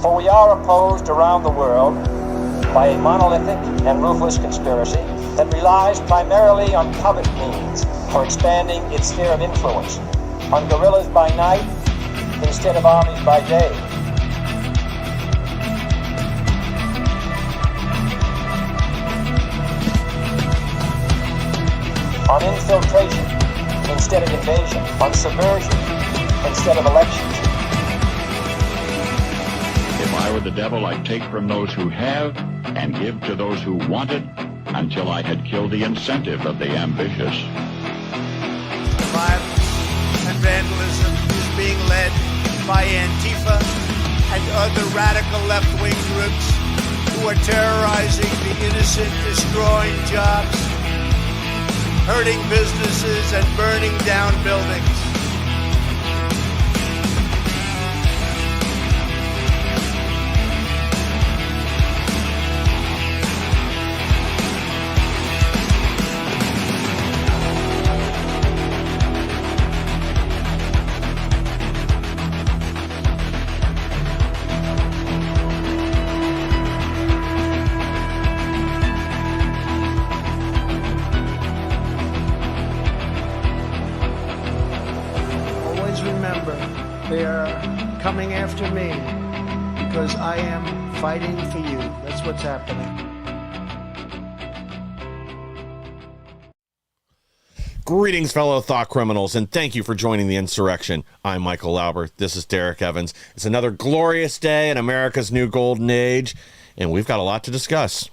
For we are opposed around the world by a monolithic and ruthless conspiracy that relies primarily on covert means for expanding its sphere of influence, on guerrillas by night instead of armies by day. On infiltration instead of invasion, on subversion instead of elections. If I were the devil, I'd take from those who have and give to those who want it until I had killed the incentive of the ambitious. Violence and vandalism is being led by Antifa and other radical left-wing groups who are terrorizing the innocent, destroying jobs, hurting businesses, and burning down buildings. They are coming after me because I am fighting for you. That's what's happening. Greetings, fellow thought criminals, and thank you for joining the insurrection. I'm Michael Laubert. This is Derek Evans. It's another glorious day in America's new golden age, and we've got a lot to discuss.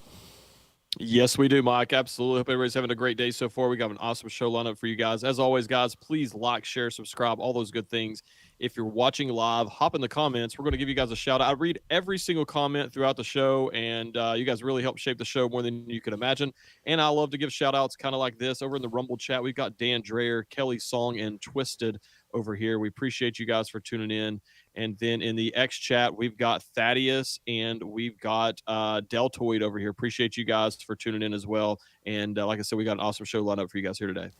Yes, we do, Mike. Absolutely. Hope everybody's having a great day so far. We got an awesome show lineup for you guys. As always, guys, please like, share, subscribe, all those good things. If you're watching live, hop in the comments. We're going to give you guys a shout out. I read every single comment throughout the show, and you guys really help shape the show more than you could imagine. And I love to give shout outs kind of like this. Over in the Rumble chat, we've got Dan Dreyer, Kelly Song, and Twisted over here. We appreciate you guys for tuning in. And then in the X chat, we've got Thaddeus and we've got Deltoid over here. Appreciate you guys for tuning in as well. And like I said, we got an awesome show lined up for you guys here today.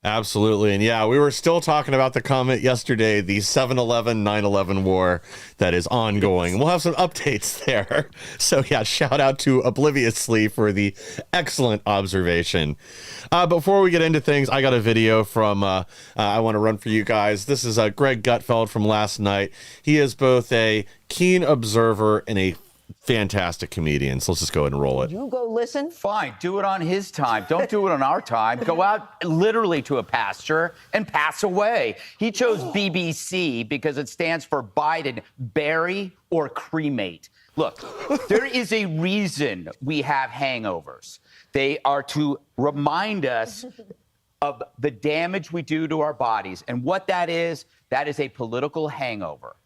Absolutely. And yeah, we were still talking about the comment yesterday, the 7/11, 9/11 war that is ongoing. We'll have some updates there. So yeah, shout out to Obliviously for the excellent observation. Before we get into things, I got a video from I want to run for you guys. This is Greg Gutfeld from last night. He is both a keen observer and a fantastic comedian. So let's just go ahead and roll it. You go listen. Fine, do it on his time. Don't do it on our time. Go out literally to a pasture and pass away. He chose BBC because it stands for Biden, bury or cremate. Look, there is a reason we have hangovers. They are to remind us of the damage we do to our bodies. And what that is a political hangover.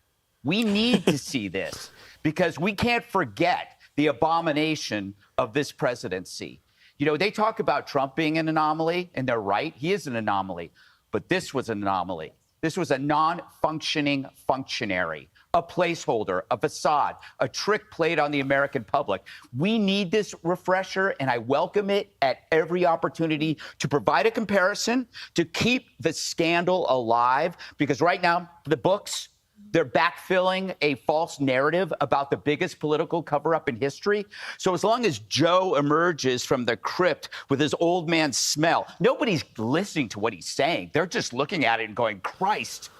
We need to see this because we can't forget the abomination of this presidency. You know, they talk about Trump being an anomaly, and they're right. He is an anomaly. But this was an anomaly. This was a non-functioning functionary, a placeholder, a facade, a trick played on the American public. We need this refresher, and I welcome it at every opportunity to provide a comparison, to keep the scandal alive, because right now, the books, they're backfilling a false narrative about the biggest political cover-up in history. So as long as Joe emerges from the crypt with his old man smell, nobody's listening to what he's saying. They're just looking at it and going, Christ,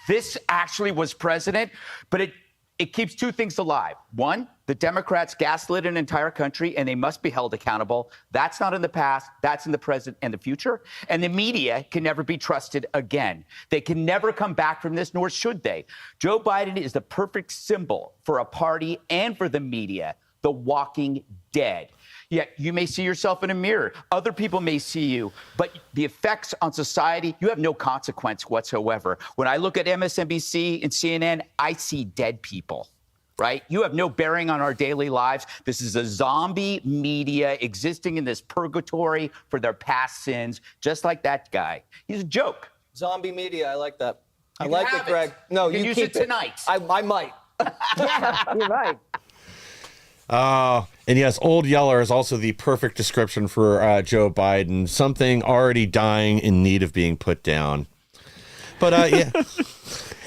this actually was president. But it keeps two things alive. One, the Democrats gaslit an entire country, and they must be held accountable. That's not in the past. That's in the present and the future. And the media can never be trusted again. They can never come back from this, nor should they. Joe Biden is the perfect symbol for a party and for the media, the walking dead. Yet you may see yourself in a mirror. Other people may see you, but the effects on society, you have no consequence whatsoever. When I look at MSNBC and CNN, I see dead people, right? You have no bearing on our daily lives. This is a zombie media existing in this purgatory for their past sins, just like that guy. He's a joke. Zombie media, I like that. I You like have it, Greg. No, you can use keep it tonight. I might. Yeah, you're right. And yes, Old Yeller is also the perfect description for Joe Biden, something already dying in need of being put down. But yeah,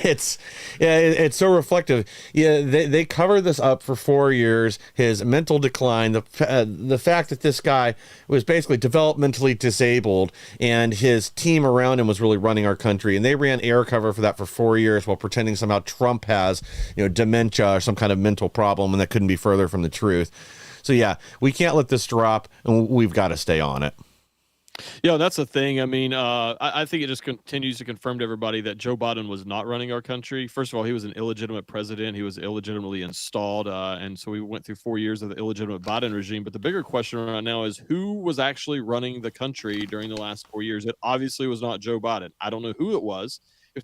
it's Yeah, it's so reflective. Yeah, they covered this up for 4 years. His mental decline, the fact that this guy was basically developmentally disabled, and his team around him was really running our country, and they ran air cover for that for 4 years while pretending somehow Trump has, dementia or some kind of mental problem, and that couldn't be further from the truth. So yeah, we can't let this drop, and we've got to stay on it. Yeah, that's the thing. I mean, I think it just continues to confirm to everybody that Joe Biden was not running our country. First of all, he was an illegitimate president. He was illegitimately installed. And so we went through 4 years of the illegitimate Biden regime. But the bigger question right now is who was actually running the country during the last 4 years? It obviously was not Joe Biden. I don't know who it was.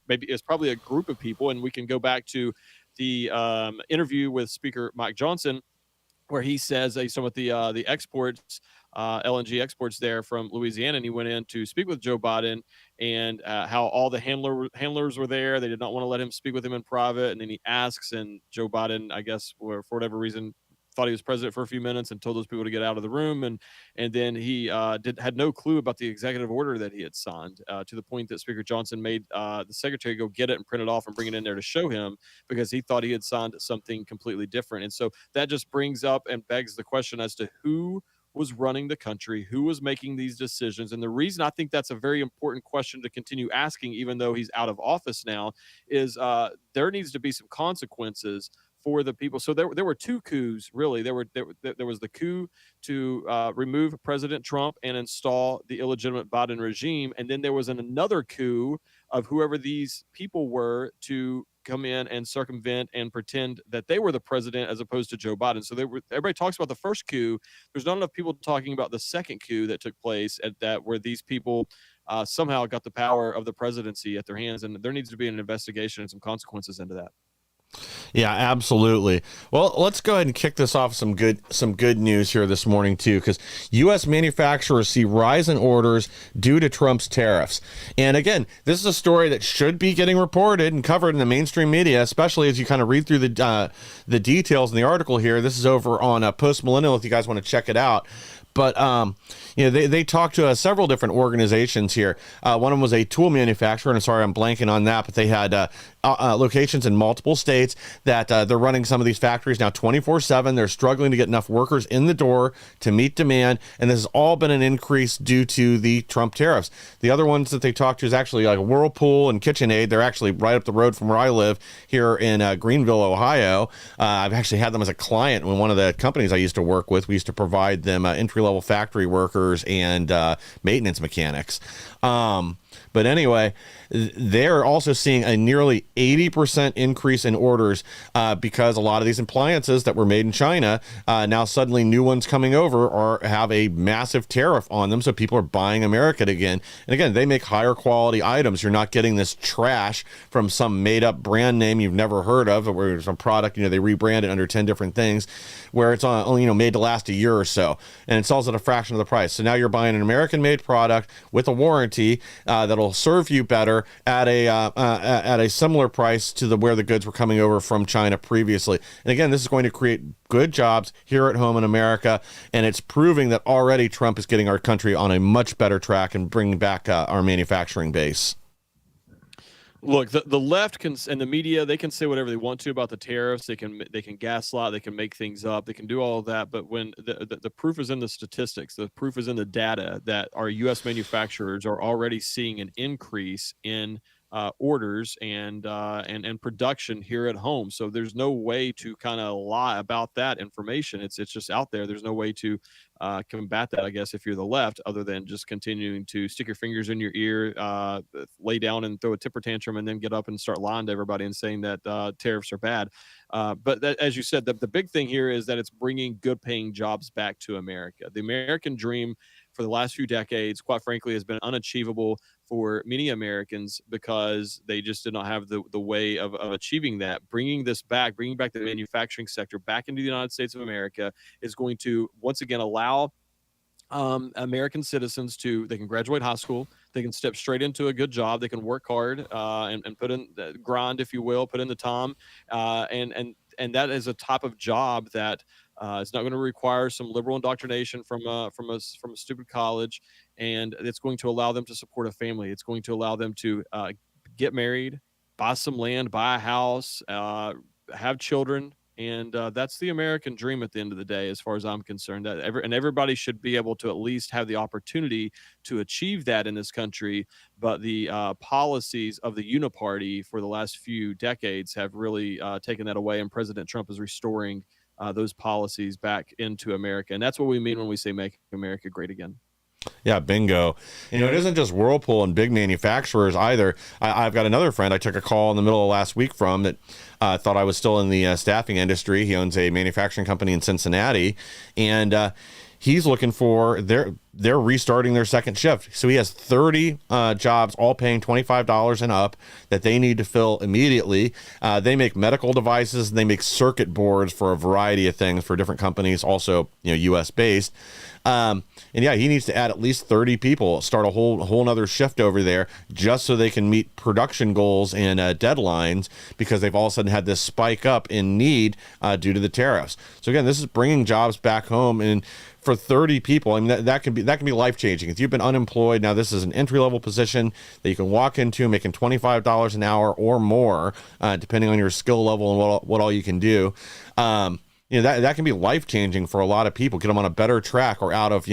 It's probably a group of people. And we can go back to the interview with Speaker Mike Johnson, where he says he's talking about the exports, LNG exports there from Louisiana, and he went in to speak with Joe Biden, and how all the handlers were there. They did not want to let him speak with him in private, and then he asks, and Joe Biden, I guess, for whatever reason, thought he was president for a few minutes and told those people to get out of the room, and then he had no clue about the executive order that he had signed, to the point that Speaker Johnson made the secretary go get it and print it off and bring it in there to show him, because he thought he had signed something completely different. And so that just brings up and begs the question as to who was running the country, who was making these decisions. And the reason I think that's a very important question to continue asking, even though he's out of office now, is there needs to be some consequences for the people. So there were two coups, really. There was the coup to remove President Trump and install the illegitimate Biden regime, and then there was another coup of whoever these people were to come in and circumvent and pretend that they were the president as opposed to Joe Biden. So everybody talks about the first coup. There's not enough people talking about the second coup that took place at that, where these people somehow got the power of the presidency at their hands, and there needs to be an investigation and some consequences into that. Yeah, absolutely. Well, let's go ahead and kick this off some good news here this morning too, because U.S. manufacturers see rise in orders due to Trump's tariffs. And again, this is a story that should be getting reported and covered in the mainstream media, especially as you kind of read through the details in the article here. This is over on Post Millennial if you guys want to check it out. But, they talked to several different organizations here. One of them was a tool manufacturer, and sorry, I'm blanking on that, but they had locations in multiple states that they're running some of these factories now 24/7. They're struggling to get enough workers in the door to meet demand, and this has all been an increase due to the Trump tariffs. The other ones that they talked to is actually like Whirlpool and KitchenAid. They're actually right up the road from where I live here in Greenville, Ohio. I've actually had them as a client when one of the companies I used to work with. We used to provide them entry-level factory workers and maintenance mechanics. But anyway, they're also seeing a nearly 80% increase in orders because a lot of these appliances that were made in China, now suddenly new ones coming over have a massive tariff on them. So people are buying American again. And again, they make higher quality items. You're not getting this trash from some made up brand name you've never heard of, where it's a product, they rebrand it under 10 different things, where it's only, made to last a year or so, and it sells at a fraction of the price. So now you're buying an American made product with a warranty that'll serve you better at a similar price to where the goods were coming over from China previously. And again, this is going to create good jobs here at home in America, and it's proving that already Trump is getting our country on a much better track and bringing back our manufacturing base. Look, the left and the media, they can say whatever they want to about the tariffs. They can gaslight, they can make things up, they can do all of that. But when the proof is in the statistics, the proof is in the data that our U.S. manufacturers are already seeing an increase in orders and production here at home. So there's no way to kind of lie about that information. It's just out there. There's no way to combat that, I guess, if you're the left, other than just continuing to stick your fingers in your ear, lay down and throw a temper tantrum, and then get up and start lying to everybody and saying that tariffs are bad. But as you said, the big thing here is that it's bringing good paying jobs back to America. The American dream for the last few decades, quite frankly, has been unachievable for many Americans because they just did not have the way of achieving that. Bringing back the manufacturing sector back into the United States of America is going to once again allow American citizens they can graduate high school, they can step straight into a good job, they can work hard and put in the grind, if you will, put in the time, and that is a type of job that it's not going to require some liberal indoctrination from a stupid college, and it's going to allow them to support a family. It's going to allow them to get married, buy some land, buy a house, have children. And that's the American dream at the end of the day, as far as I'm concerned. That everybody should be able to at least have the opportunity to achieve that in this country. But the policies of the Uniparty for the last few decades have really taken that away, and President Trump is restoring those policies back into America. And that's what we mean when we say make America great again. Yeah, bingo. It isn't just Whirlpool and big manufacturers either. I've got another friend I took a call in the middle of last week from that thought I was still in the staffing industry. He owns a manufacturing company in Cincinnati, and he's looking for they're restarting their second shift. So he has 30 jobs, all paying $25 and up, that they need to fill immediately. They make medical devices, and they make circuit boards for a variety of things for different companies, also U.S. based. And yeah, he needs to add at least 30 people, start a whole nother shift over there, just so they can meet production goals and deadlines, because they've all of a sudden had this spike up in need due to the tariffs. So again, this is bringing jobs back home, and for 30 people, I mean, that can be life changing. If you've been unemployed, now this is an entry level position that you can walk into making $25 an hour or more, depending on your skill level and what all you can do. That can be life-changing for a lot of people. Get them on a better track, or out of,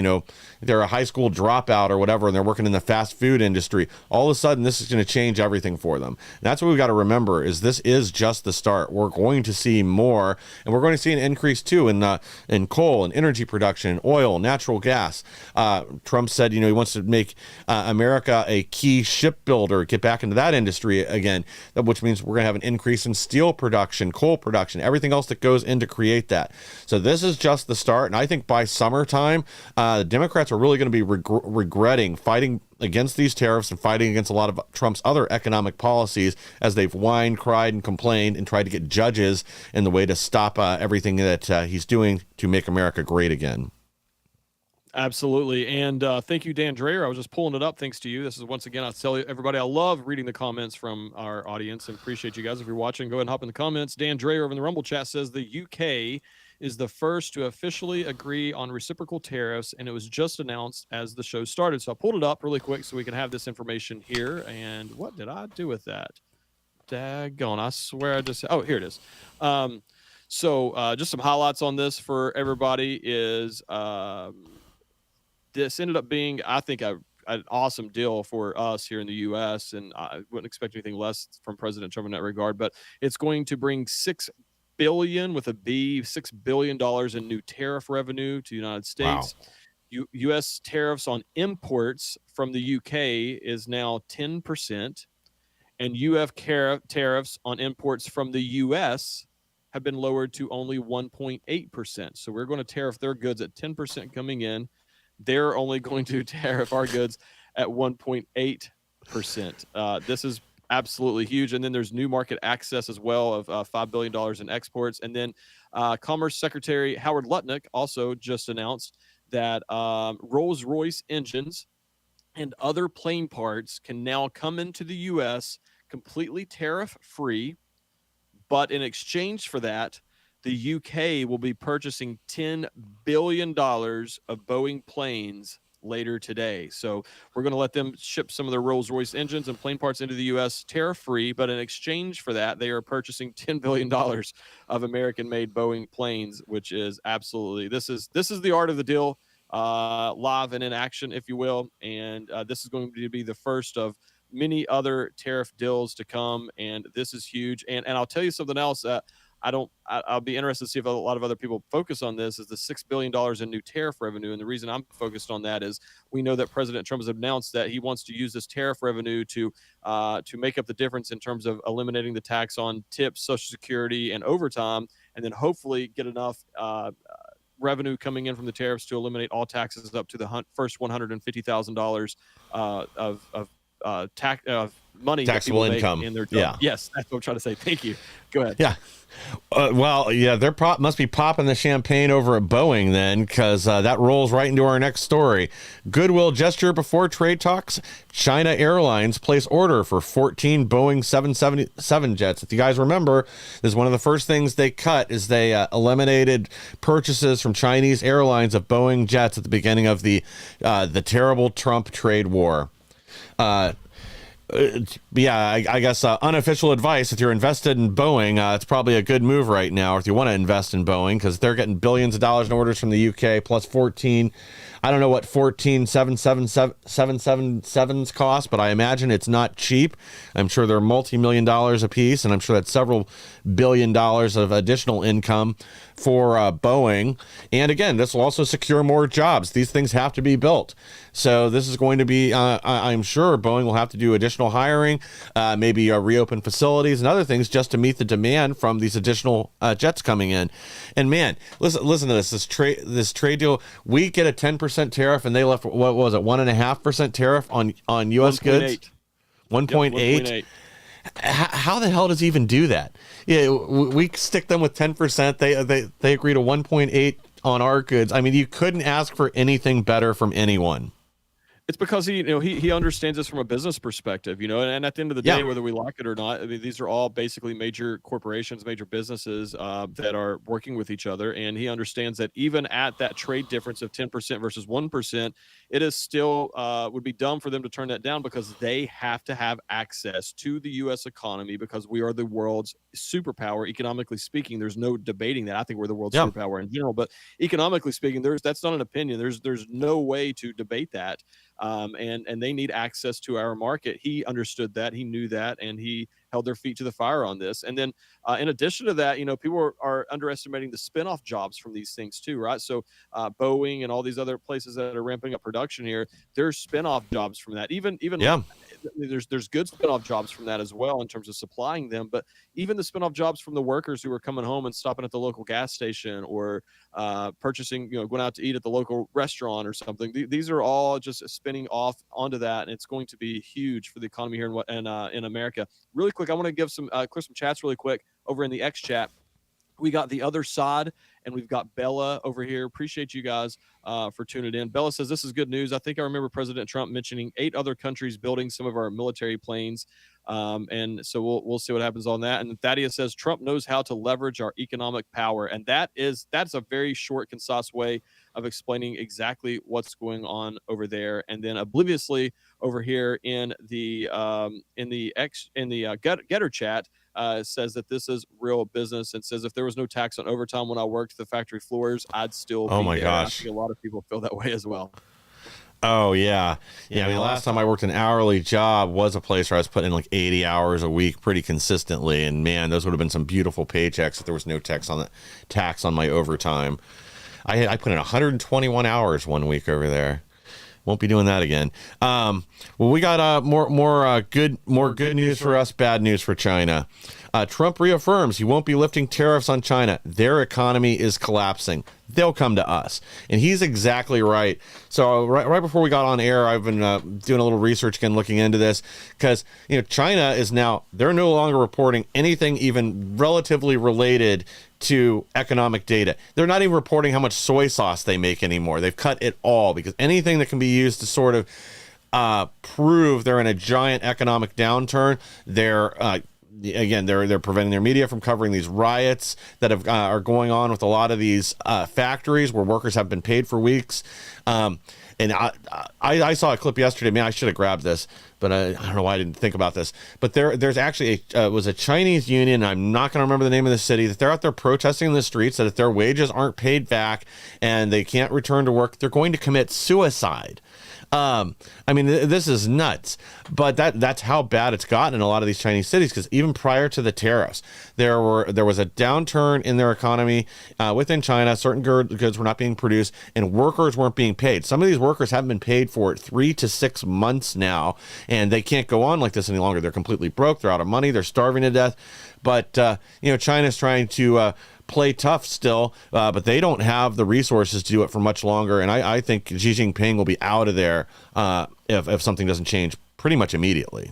they're a high school dropout or whatever, and they're working in the fast food industry. All of a sudden, this is going to change everything for them. And that's what we've got to remember, is this is just the start. We're going to see more, and we're going to see an increase too in coal and energy production, oil, natural gas. Trump said, he wants to make America a key shipbuilder, get back into that industry again, which means we're going to have an increase in steel production, coal production, everything else that goes into create that. So this is just the start, and I think by summertime, the Democrats are really going to be regretting fighting against these tariffs and fighting against a lot of Trump's other economic policies, as they've whined, cried, and complained and tried to get judges in the way to stop everything that he's doing to make America great again. Absolutely. And thank you, Dan Dreyer. I was just pulling it up thanks to you. This is, once again, I'll tell you, everybody, I love reading the comments from our audience, and appreciate you guys. If you're watching, go ahead and hop in the comments. Dan Dreyer over in the Rumble chat says the UK is the first to officially agree on reciprocal tariffs, and it was just announced as the show started. So I pulled it up really quick so we can have this information here. And what did I do with that? Daggone, I swear I just... Oh, here it is. So just some highlights on this for everybody is... this ended up being, I think, an awesome deal for us here in the U.S., and I wouldn't expect anything less from President Trump in that regard. But it's going to bring $6 billion in new tariff revenue to the United States. Wow. U.S. tariffs on imports from the U.K. is now 10%, and U.S. tariffs on imports from the U.S. have been lowered to only 1.8%. So we're going to tariff their goods at 10% coming in. They're only going to tariff our goods at 1.8%. This is absolutely huge. And then there's new market access as well of $5 billion in exports. And then Commerce Secretary Howard Lutnick also just announced that Rolls-Royce engines and other plane parts can now come into the U.S. completely tariff-free. But in exchange for that, the UK will be purchasing $10 billion of Boeing planes later today. So we're going to let them ship some of their Rolls-Royce engines and plane parts into the U.S. tariff-free, but in exchange for that, they are purchasing $10 billion of American-made Boeing planes, which is absolutely, this is the art of the deal, live and in action, if you will. And this is going to be the first of many other tariff deals to come, and this is huge. And I'll tell you something else. I'll be interested to see if a lot of other people focus on this, is the $6 billion in new tariff revenue. And the reason I'm focused on that is we know that President Trump has announced that he wants to use this tariff revenue to make up the difference in terms of eliminating the tax on tips, Social Security, and overtime, and then hopefully get enough revenue coming in from the tariffs to eliminate all taxes up to the first $150,000 of money, taxable income in their job. Yeah. Yes, that's what I'm trying to say. Thank you. Go ahead. Yeah. They're must be popping the champagne over at Boeing then, because that rolls right into our next story. Goodwill gesture before trade talks. China Airlines place order for 14 Boeing 777 jets. If you guys remember, this is one of the first things they cut, is they eliminated purchases from Chinese airlines of Boeing jets at the beginning of the terrible Trump trade war. Yeah, I guess unofficial advice, if you're invested in Boeing, it's probably a good move right now, or if you want to invest in Boeing, because they're getting billions of dollars in orders from the UK, plus 14. I don't know what 14 777s cost, but I imagine it's not cheap. I'm sure they're multi-million dollars a piece, and I'm sure that's several billion dollars of additional income for Boeing. And again, this will also secure more jobs. These things have to be built. So this is going to be, I'm sure Boeing will have to do additional hiring, maybe reopen facilities and other things just to meet the demand from these additional jets coming in. And man, listen to this trade deal. We get a 10% tariff, and they left, what was it, 1.5% tariff on U.S. goods? 1.8. Yep, 1.8. How the hell does he even do that? Yeah, we stick them with 10%. They agree to 1.8 on our goods. I mean, you couldn't ask for anything better from anyone. It's because he understands this from a business perspective, and at the end of the day, whether we like it or not, I mean, these are all basically major corporations, major businesses that are working with each other. And he understands that even at that trade difference of 10% versus 1%, it is still would be dumb for them to turn that down, because they have to have access to the U.S. economy, because we are the world's superpower. Economically speaking, there's no debating that. I think we're the world's superpower in general, but economically speaking, that's not an opinion. There's no way to debate that. And they need access to our market. He understood that, he knew that, and he held their feet to the fire on this. And then in addition to that, people are underestimating the spinoff jobs from these things too, right? So Boeing and all these other places that are ramping up production here, there's spinoff jobs from that. Even there's good spinoff jobs from that as well in terms of supplying them, but even the spinoff jobs from the workers who are coming home and stopping at the local gas station, or purchasing, going out to eat at the local restaurant or something. These are all just spinning off onto that, and it's going to be huge for the economy here in America. Really quick, I want to give some clear some chats really quick over in the X chat. We got The Other Side, and we've got Bella over here. Appreciate you guys for tuning in. Bella says, this is good news. I think I remember President Trump mentioning 8 other countries building some of our military planes. And so we'll see what happens on that. And Thaddeus says, Trump knows how to leverage our economic power. And that's a very short, concise way of explaining exactly what's going on over there. And then obliviously over here in the Getter chat, says that this is real business, and says if there was no tax on overtime when I worked the factory floors, I'd still be there. Gosh. I think a lot of people feel that way as well. Oh, yeah. I mean, last time I worked an hourly job was a place where I was putting in like 80 hours a week pretty consistently. And man, those would have been some beautiful paychecks if there was no tax on my overtime. I put in 121 hours one week over there. Won't be doing that again. Well, we got more good news for us, bad news for China. Trump reaffirms he won't be lifting tariffs on China. Their economy is collapsing. They'll come to us. And he's exactly right. So right before we got on air, I've been doing a little research again, looking into this, because China is now, they're no longer reporting anything even relatively related to economic data. They're not even reporting how much soy sauce they make anymore. They've cut it all, because anything that can be used to sort of prove they're in a giant economic downturn, they're preventing their media from covering these riots that are going on with a lot of these factories where workers have been paid for weeks. And I saw a clip yesterday. Man, I should have grabbed this, but I don't know why I didn't think about this. But there's actually was a Chinese union. I'm not going to remember the name of the city, that they're out there protesting in the streets that if their wages aren't paid back and they can't return to work, they're going to commit suicide. I mean, this is nuts, but that's how bad it's gotten in a lot of these Chinese cities, because even prior to the tariffs, there was a downturn in their economy within China. Certain goods were not being produced, and workers weren't being paid. Some of these workers haven't been paid for 3 to 6 months now, and they can't go on like this any longer. They're completely broke. They're out of money. They're starving to death. But China's trying to play tough still, but they don't have the resources to do it for much longer. And I think Xi Jinping will be out of there if something doesn't change pretty much immediately.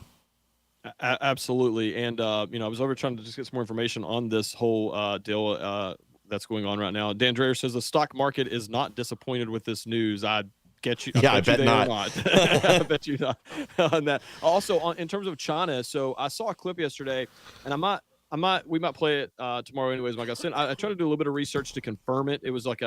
Absolutely. And, I was over trying to just get some more information on this whole deal that's going on right now. Dan Dreyer says the stock market is not disappointed with this news. I bet not. I bet you not on that. Also, in terms of China, so I saw a clip yesterday, and we might play it tomorrow anyways. Like I said, I tried to do a little bit of research to confirm it. It was like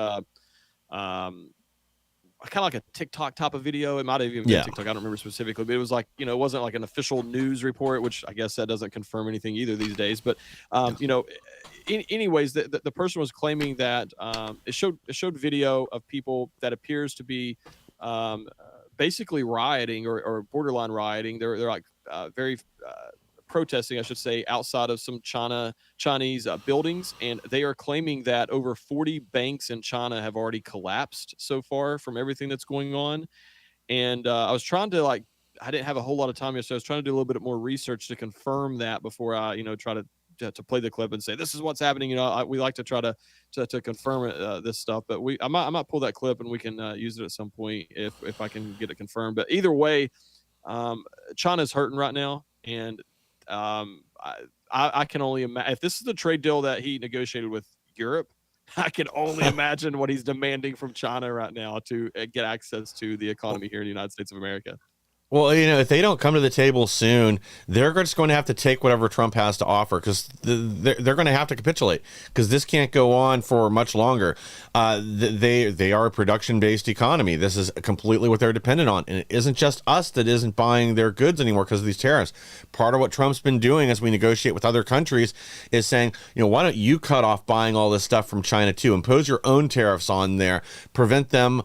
kind of like a TikTok type of video. It might have even been TikTok. I don't remember specifically, but it was like, you know, it wasn't like an official news report, which I guess that doesn't confirm anything either these days. But, you know, anyways, the person was claiming that it showed video of people that appears to be basically rioting or borderline rioting. They're like very protesting, I should say, outside of some Chinese buildings, and they are claiming that over 40 banks in China have already collapsed so far from everything that's going on. And I was trying to I didn't have a whole lot of time yesterday. So I was trying to do a little bit more research to confirm that before I, you know, try to play the clip and say this is what's happening. You know, we like to try to confirm this stuff, but I might pull that clip and we can use it at some point if I can get it confirmed. But either way, China's hurting right now, and I can only imagine if this is the trade deal that he negotiated with Europe. I can only imagine what he's demanding from China right now to get access to the economy here in the United States of America. Well, you know, if they don't come to the table soon, they're just going to have to take whatever Trump has to offer, because they're going to have to capitulate, because this can't go on for much longer. They are a production-based economy. This is completely what they're dependent on. And it isn't just us that isn't buying their goods anymore because of these tariffs. Part of what Trump's been doing as we negotiate with other countries is saying, you know, why don't you cut off buying all this stuff from China too? Impose your own tariffs on there. Prevent them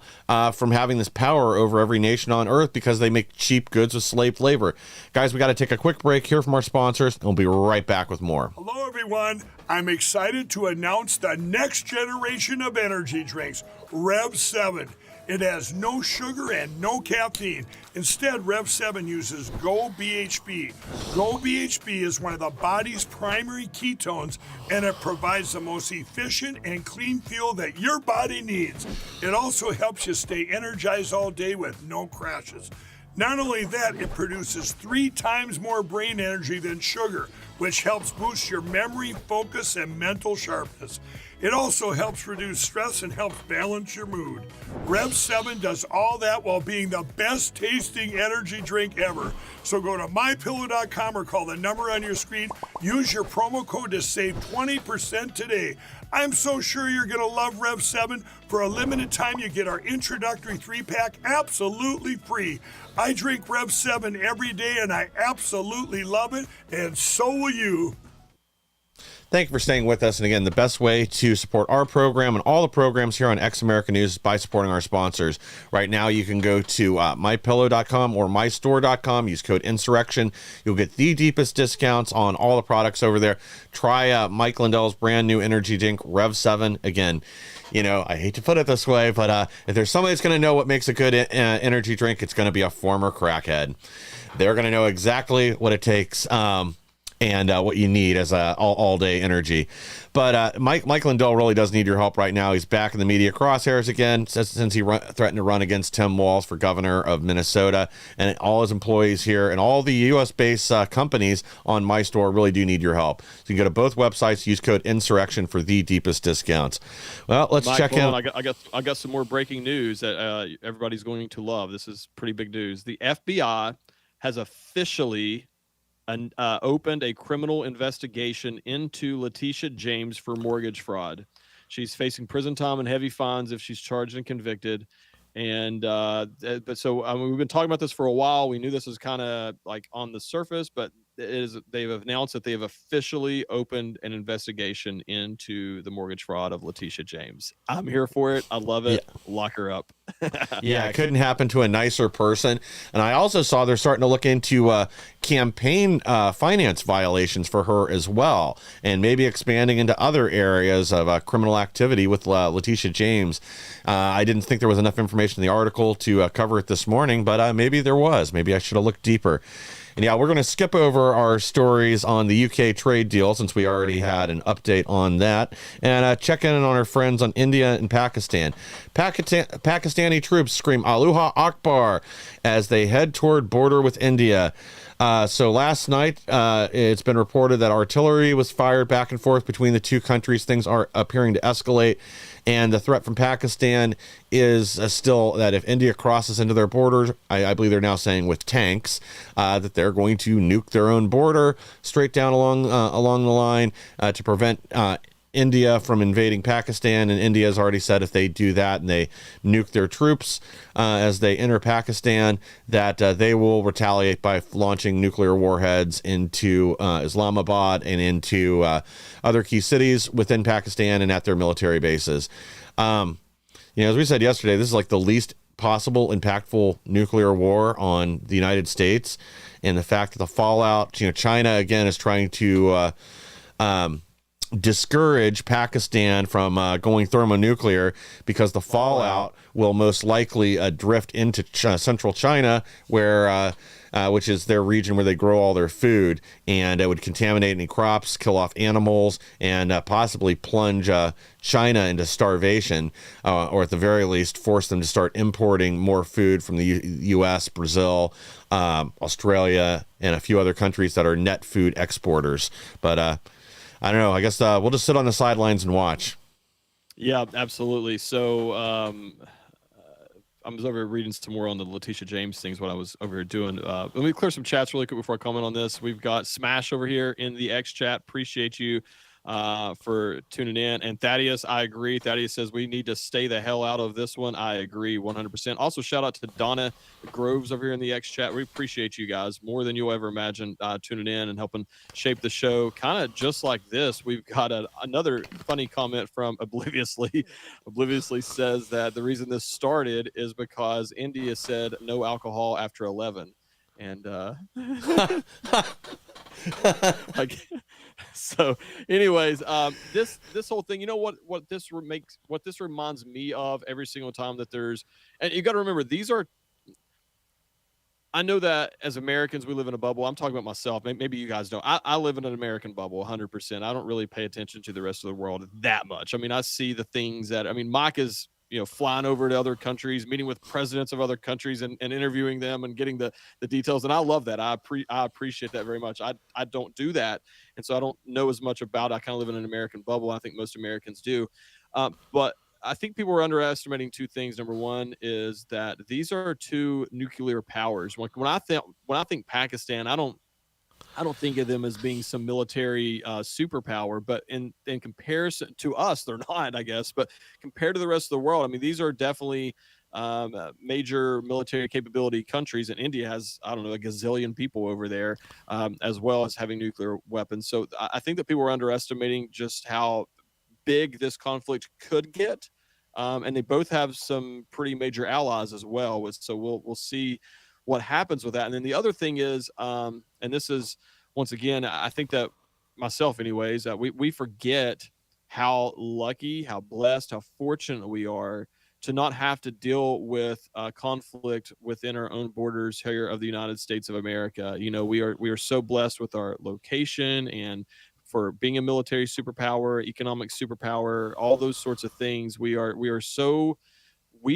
from having this power over every nation on earth because they make cheap goods with slave labor. Guys, we got to take a quick break here from our sponsors, and we'll be right back with more. Hello, everyone. I'm excited to announce the next generation of energy drinks, Rev 7. It has no sugar and no caffeine. Instead, Rev 7 uses Go BHB. Go BHB is one of the body's primary ketones, and it provides the most efficient and clean fuel that your body needs. It also helps you stay energized all day with no crashes. Not only that, it produces 3 times more brain energy than sugar, which helps boost your memory, focus, and mental sharpness. It also helps reduce stress and helps balance your mood. Rev 7 does all that while being the best tasting energy drink ever. So go to mypillow.com or call the number on your screen. Use your promo code to save 20% today. I'm so sure you're going to love Rev 7. For a limited time, you get our introductory 3-pack absolutely free. I drink Rev 7 every day, and I absolutely love it, and so will you. Thank you for staying with us. And again, the best way to support our program and all the programs here on X America News is by supporting our sponsors. Right now, you can go to mypillow.com or mystore.com. Use code Insurrection. You'll get the deepest discounts on all the products over there. Try Mike Lindell's brand new energy drink, Rev 7. Again, you know, I hate to put it this way, but if there's somebody that's going to know what makes a good energy drink, it's going to be a former crackhead. They're going to know exactly what it takes. And what you need as all-day energy. But Mike Lindell really does need your help right now. He's back in the media crosshairs again since he threatened to run against Tim Walz for governor of Minnesota. And all his employees here and all the U.S.-based companies on My Store really do need your help. So you can go to both websites, use code Insurrection for the deepest discounts. Well, let's check in. I got some more breaking news that everybody's going to love. This is pretty big news. The FBI has officially opened a criminal investigation into Letitia James for mortgage fraud. She's facing prison time and heavy fines if she's charged and convicted. And we've been talking about this for a while. We knew this was kind of like on the surface, but they've announced that they have officially opened an investigation into the mortgage fraud of Letitia James. I'm here for it. I love it. Yeah. Lock her up. Yeah, it couldn't happen to a nicer person. And I also saw they're starting to look into campaign finance violations for her as well, and maybe expanding into other areas of criminal activity with Letitia James. I didn't think there was enough information in the article to cover it this morning, but maybe there was. Maybe I should have looked deeper. And yeah, we're going to skip over our stories on the UK trade deal since we already had an update on that, and check in on our friends on India and Pakistan. Pakistani troops scream Aloha Akbar as they head toward border with India. So last night, it's been reported that artillery was fired back and forth between the two countries. Things are appearing to escalate. And the threat from Pakistan is still that if India crosses into their borders, I believe they're now saying with tanks, that they're going to nuke their own border straight down along the line to prevent India from invading Pakistan, and India has already said if they do that and they nuke their troops as they enter Pakistan, that they will retaliate by launching nuclear warheads into Islamabad and into other key cities within Pakistan and at their military bases. As we said yesterday, this is like the least possible impactful nuclear war on the United States, and the fact that the fallout, China again is trying to discourage Pakistan from going thermonuclear because the fallout will most likely drift into central China, where which is their region where they grow all their food, and it would contaminate any crops, kill off animals, and possibly plunge China into starvation, or at the very least force them to start importing more food from the U.S., Brazil, Australia, and a few other countries that are net food exporters. But I don't know. I guess we'll just sit on the sidelines and watch. Yeah, absolutely. So I was over here reading some more on the Letitia James things, what I was over here doing. Let me clear some chats really quick before I comment on this. We've got Smash over here in the X chat. Appreciate you for tuning in. And Thaddeus, I agree. Thaddeus says we need to stay the hell out of this one. I agree 100%. Also, shout out to Donna Groves over here in the X chat. We appreciate you guys more than you'll ever imagine tuning in and helping shape the show. Kind of just like this, we've got another funny comment from Obliviously. Obliviously says that the reason this started is because India said no alcohol after 11. And so anyways, this whole thing, what this reminds me of every single time that there's, and you got to remember, I know that as Americans, we live in a bubble. I'm talking about myself. Maybe you guys don't. I live in an American bubble 100%. I don't really pay attention to the rest of the world that much. I mean, I see the things Mike is, flying over to other countries, meeting with presidents of other countries and interviewing them and getting the details. And I love that. I appreciate that very much. I don't do that. And so I don't know as much about it. I kind of live in an American bubble. I think most Americans do. But I think people are underestimating two things. Number one is that these are two nuclear powers. When I think Pakistan, I don't think of them as being some military superpower, but in comparison to us, they're not, I guess. But compared to the rest of the world, I mean, these are definitely major military capability countries, and India has, I don't know, a gazillion people over there, as well as having nuclear weapons. So I think that people are underestimating just how big this conflict could get, and they both have some pretty major allies as well. So we'll see what happens with that. And then the other thing is, and this is, once again, I think that myself anyways, we forget how lucky, how blessed, how fortunate we are to not have to deal with conflict within our own borders here of the United States of America. We are so blessed with our location and for being a military superpower, economic superpower, all those sorts of things. We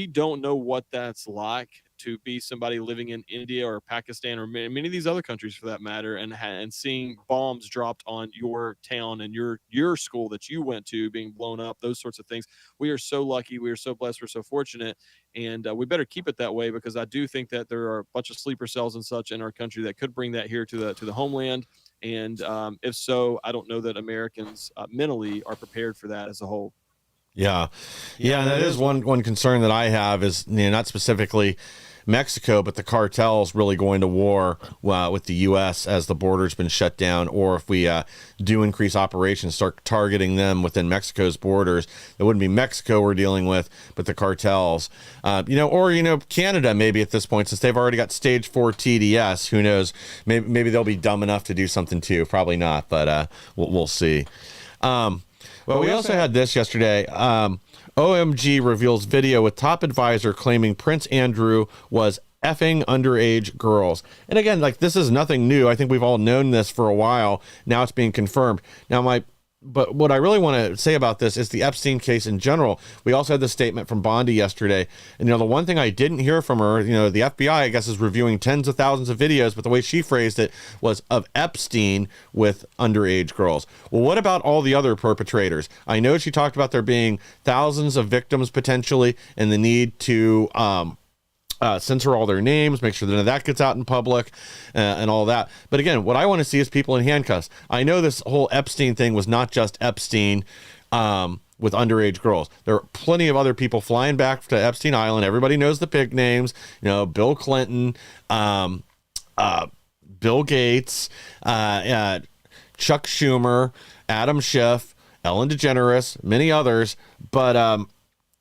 don't know what that's like to be somebody living in India or Pakistan or many of these other countries for that matter, and seeing bombs dropped on your town and your school that you went to being blown up, those sorts of things. We are so lucky. We are so blessed. We're so fortunate. And we better keep it that way, because I do think that there are a bunch of sleeper cells and such in our country that could bring that here to the homeland. And if so, I don't know that Americans mentally are prepared for that as a whole. Yeah. That is one concern that I have is, not specifically Mexico, but the cartels really going to war with the U.S. as the border's been shut down, or if we do increase operations, start targeting them within Mexico's borders. It wouldn't be Mexico we're dealing with, but the cartels, or Canada maybe at this point, since they've already got stage 4 TDS. Who knows? Maybe they'll be dumb enough to do something too. Probably not, but we'll see. Well, we also had this yesterday. OMG reveals video with top advisor claiming Prince Andrew was effing underage girls. And again, this is nothing new. I think we've all known this for a while. Now it's being confirmed. But what I really want to say about this is the Epstein case in general. We also had the statement from Bondi yesterday. And, the one thing I didn't hear from her, the FBI, I guess, is reviewing tens of thousands of videos, but the way she phrased it was of Epstein with underage girls. Well, what about all the other perpetrators? I know she talked about there being thousands of victims potentially and the need to censor all their names, make sure that none of that gets out in public and all that. But again, what I want to see is people in handcuffs. I know this whole Epstein thing was not just Epstein. with underage girls. There are plenty of other people flying back to Epstein Island. Everybody knows the big names, Bill Clinton, Bill Gates, Chuck Schumer, Adam Schiff, Ellen DeGeneres, many others. But,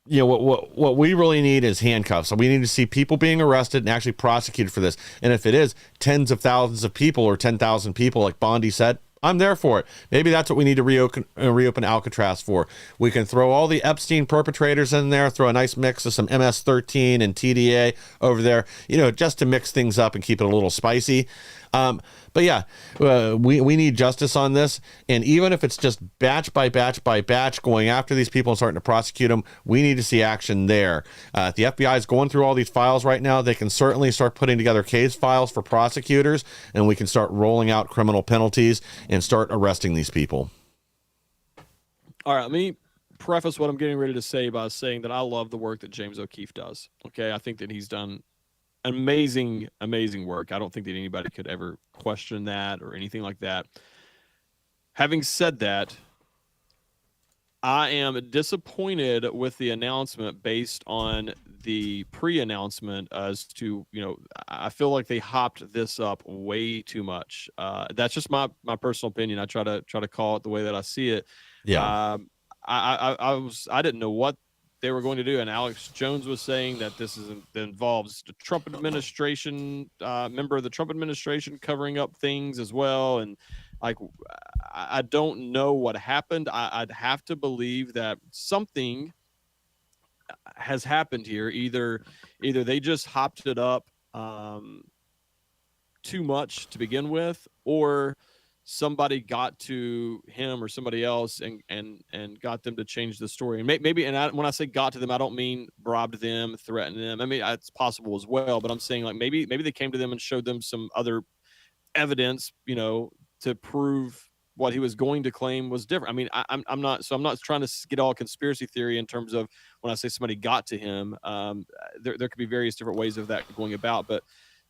what we really need is handcuffs. So we need to see people being arrested and actually prosecuted for this. And if it is tens of thousands of people or 10,000 people, like Bondi said, I'm there for it. Maybe that's what we need to reopen Alcatraz for. We can throw all the Epstein perpetrators in there, throw a nice mix of some MS-13 and TDA over there, just to mix things up and keep it a little spicy. But yeah, we need justice on this. And even if it's just batch by batch by batch going after these people and starting to prosecute them, we need to see action there. If the FBI is going through all these files right now, they can certainly start putting together case files for prosecutors, and we can start rolling out criminal penalties and start arresting these people. All right, let me preface what I'm getting ready to say by saying that I love the work that James O'Keefe does. Okay, I think that he's done amazing work. I don't think that anybody could ever question that or anything like that. Having said that, I am disappointed with the announcement based on the pre-announcement as to, I feel like they hopped this up way too much. That's just my personal opinion. I try to call it the way that I see it. Yeah. I didn't know what they were going to do, and Alex Jones was saying that that involves the Trump administration, member of the Trump administration covering up things as well. And I don't know what happened. I'd have to believe that something has happened here. Either they just hopped it up too much to begin with, or somebody got to him or somebody else and got them to change the story. And maybe, when I say got to them, I don't mean bribed them, threatened them. I mean, it's possible as well, but I'm saying maybe they came to them and showed them some other evidence, to prove what he was going to claim was different. I mean, I'm not trying to get all conspiracy theory in terms of when I say somebody got to him. There could be various different ways of that going about, but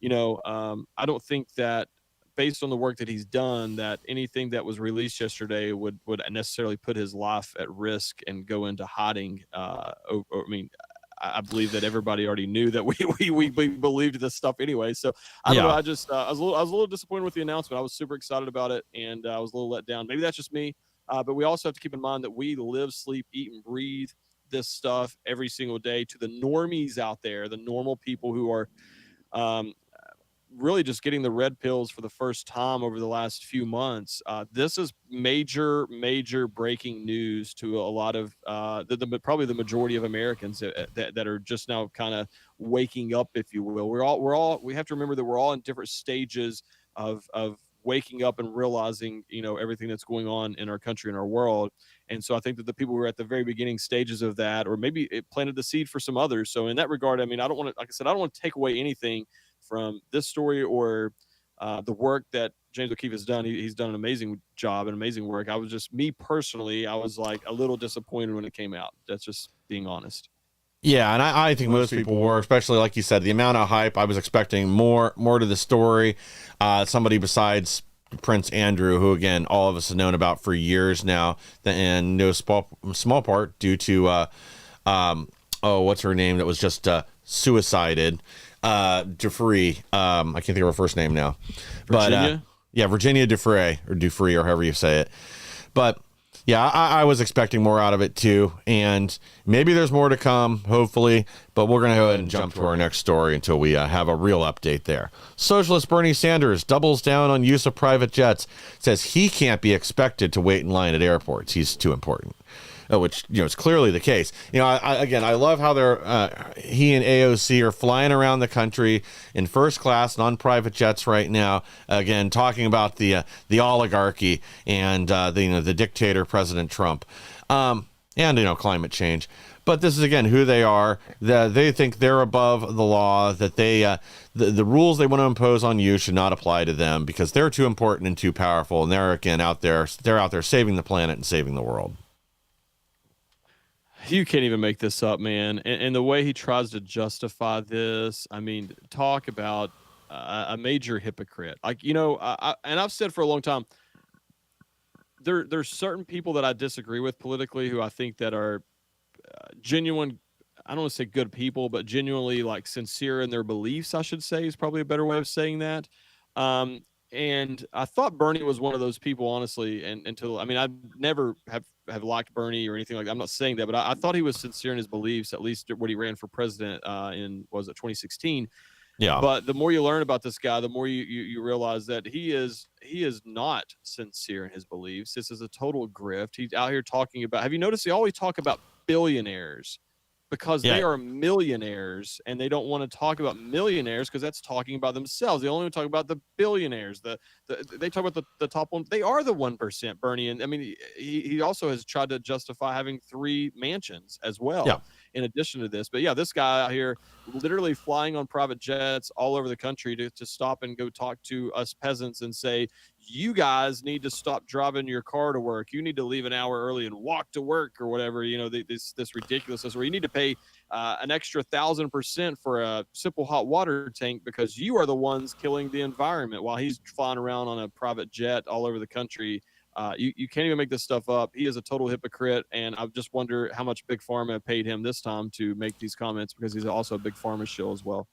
I don't think that, based on the work that he's done, that anything that was released yesterday would necessarily put his life at risk and go into hiding. I believe that everybody already knew that we believed this stuff anyway. So I don't know. I was a little disappointed with the announcement. I was super excited about it, and I was a little let down. Maybe that's just me, but we also have to keep in mind that we live, sleep, eat, and breathe this stuff every single day. To the normies out there, the normal people who are really just getting the red pills for the first time over the last few months. This is major breaking news to a lot of probably the majority of Americans that are just now kind of waking up, if you will. We have to remember that we're all in different stages of waking up and realizing, everything that's going on in our country and our world. And so I think that the people who are at the very beginning stages of that, or maybe it planted the seed for some others. So in that regard, I mean, I don't want to take away anything from this story or the work that James O'Keefe has done. He's done an amazing job and amazing work. I was like a little disappointed when it came out. That's just being honest. Yeah, and I think most people were, especially like you said, the amount of hype. I was expecting more to the story. Somebody besides Prince Andrew, who again all of us have known about for years now, and no small part due to what's her name that was just suicided. Dufresne. I can't think of her first name now. Virginia? But Virginia Dufresne or however you say it. But yeah, I was expecting more out of it too, and maybe there's more to come, hopefully. But we're gonna go ahead and jump to our next story until we have a real update there. Socialist Bernie Sanders doubles down on use of private jets. Says he can't be expected to wait in line at airports. He's too important. Which is clearly the case. I love how he and AOC are flying around the country in first class, non-private jets right now. Again, talking about the oligarchy and the dictator President Trump, and climate change. But this is again who they are. They think they're above the law. That the rules they want to impose on you should not apply to them because they're too important and too powerful. And they're again out there. They're out there saving the planet and saving the world. You can't even make this up, man. And the way he tries to justify this, I mean, talk about a major hypocrite. And I've said for a long time, there's certain people that I disagree with politically who I think that are genuine. I don't want to say good people, but genuinely like sincere in their beliefs, I should say, is probably a better way of saying that. Um, and I thought Bernie was one of those people, honestly. And until I mean, I never have liked Bernie or anything like that. I'm not saying that, but I thought he was sincere in his beliefs, at least when he ran for president in was it 2016. Yeah. But the more you learn about this guy, the more you realize that he is not sincere in his beliefs. This is a total grift. He's out here talking about. Have you noticed they always talk about billionaires? Because they are millionaires and they don't want to talk about millionaires because that's talking about themselves. They only talk about the billionaires. They talk about the top one. They are the 1%, Bernie. And I mean, he also has tried to justify having 3 mansions as well in addition to this. But yeah, this guy out here literally flying on private jets all over the country to stop and go talk to us peasants and say, you guys need to stop driving your car to work. You need to leave an hour early and walk to work or whatever. You know, this ridiculousness where you need to pay an extra 1,000% for a simple hot water tank because you are the ones killing the environment while he's flying around on a private jet all over the country. You can't even make this stuff up. He is a total hypocrite, and I just wonder how much Big Pharma paid him this time to make these comments because he's also a Big Pharma shill as well.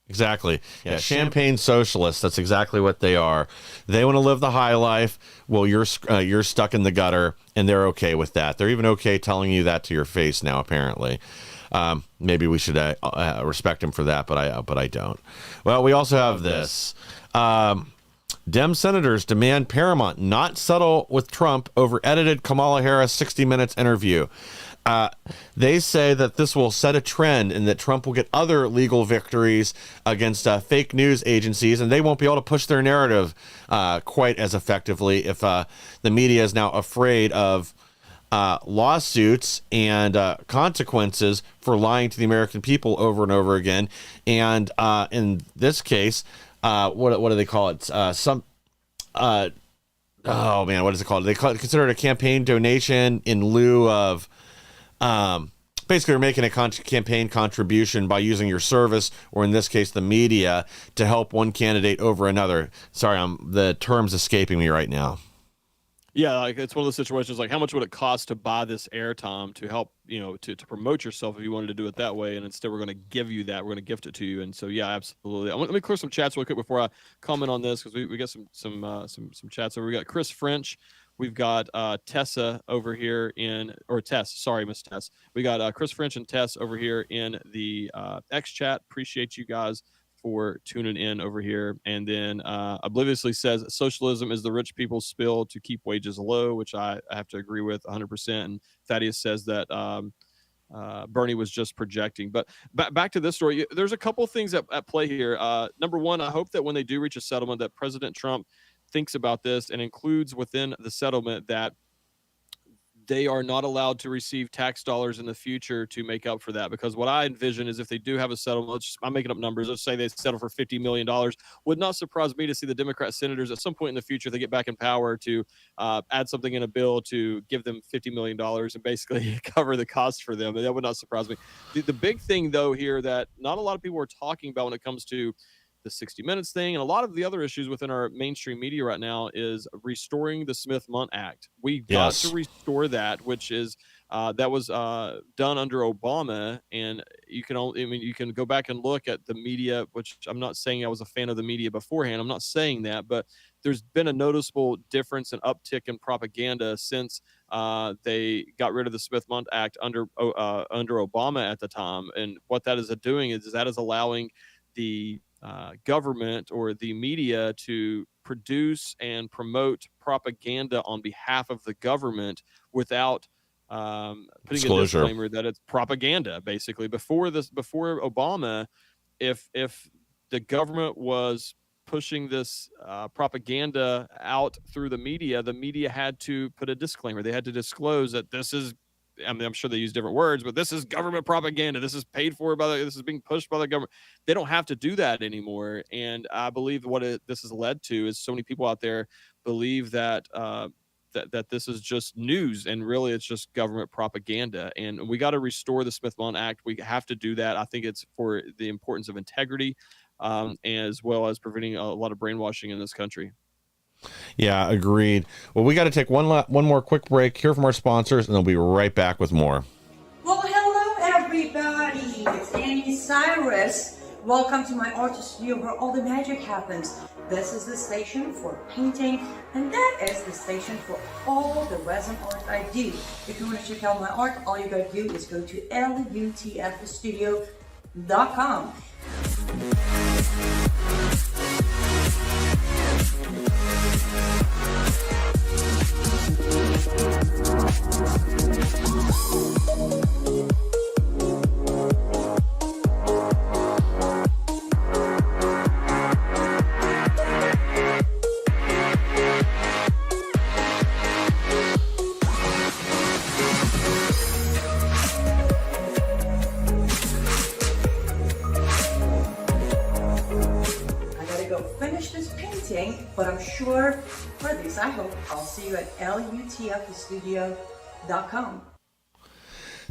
Exactly. Yeah, champagne socialists. That's exactly what they are. They want to live the high life. Well, you're stuck in the gutter, and they're okay with that. They're even okay telling you that to your face now. Apparently, maybe we should respect him for that, but I don't. Well, we also have this. Dem senators demand Paramount not settle with Trump over edited Kamala Harris 60 Minutes interview. They say that this will set a trend and that Trump will get other legal victories against fake news agencies, and they won't be able to push their narrative quite as effectively if the media is now afraid of lawsuits and consequences for lying to the American people over and over again. And in this case, what do they call it? What is it called? They consider it a campaign donation in lieu of basically you're making a campaign contribution by using your service, or in this case, the media, to help one candidate over another. Sorry, the term's escaping me right now. Yeah, like it's one of those situations like how much would it cost to buy this airtime to help, to promote yourself if you wanted to do it that way, and instead we're going to give you that, we're going to gift it to you. And so yeah, absolutely. Let me clear some chats real quick before I comment on this, because we got some chats over. We got Chris French. We've got Tessa over here Miss Tess. We got Chris French and Tess over here in the X chat. Appreciate you guys for tuning in over here. And then obliviously says socialism is the rich people's spill to keep wages low, which I have to agree with 100%. And Thaddeus says that Bernie was just projecting. But back to this story, there's a couple things at play here. Number one, I hope that when they do reach a settlement, that President Trump thinks about this and includes within the settlement that they are not allowed to receive tax dollars in the future to make up for that. Because what I envision is if they do have a settlement, I'm making up numbers, let's say they settle for $50 million, would not surprise me to see the Democrat senators at some point in the future, if they get back in power, to add something in a bill to give them $50 million and basically cover the cost for them. That would not surprise me. The big thing, though, here that not a lot of people are talking about when it comes to the 60 Minutes thing and a lot of the other issues within our mainstream media right now is restoring the Smith-Mundt Act. We got to restore that, which is that was done under Obama, and you can go back and look at the media, which I'm not saying I was a fan of the media beforehand. I'm not saying that, but there's been a noticeable difference and uptick in propaganda since they got rid of the Smith-Mundt Act under Obama at the time. And what that is doing is that is allowing the government or the media to produce and promote propaganda on behalf of the government without putting a disclaimer that it's propaganda. Basically, before Obama, if the government was pushing this propaganda out through the media had to put a disclaimer. They had to disclose that this is, I mean, I'm sure they use different words, but this is government propaganda. This is paid for this is being pushed by the government. They don't have to do that anymore. And I believe this has led to is so many people out there believe that that this is just news, and really it's just government propaganda. And we got to restore the Smith-Mundt Act. We have to do that. I think it's for the importance of integrity, as well as preventing a lot of brainwashing in this country. Yeah, agreed. Well, we got to take one more quick break, hear from our sponsors, and then we'll be right back with more. Well, hello everybody. It's Annie Cyrus. Welcome to my art studio where all the magic happens. This is the station for painting, and that is the station for all the resin art I do. If you want to check out my art, all you gotta do is go to lutfstudio.com. But I'm sure, for at least I hope, I'll see you at lutfstudio.com.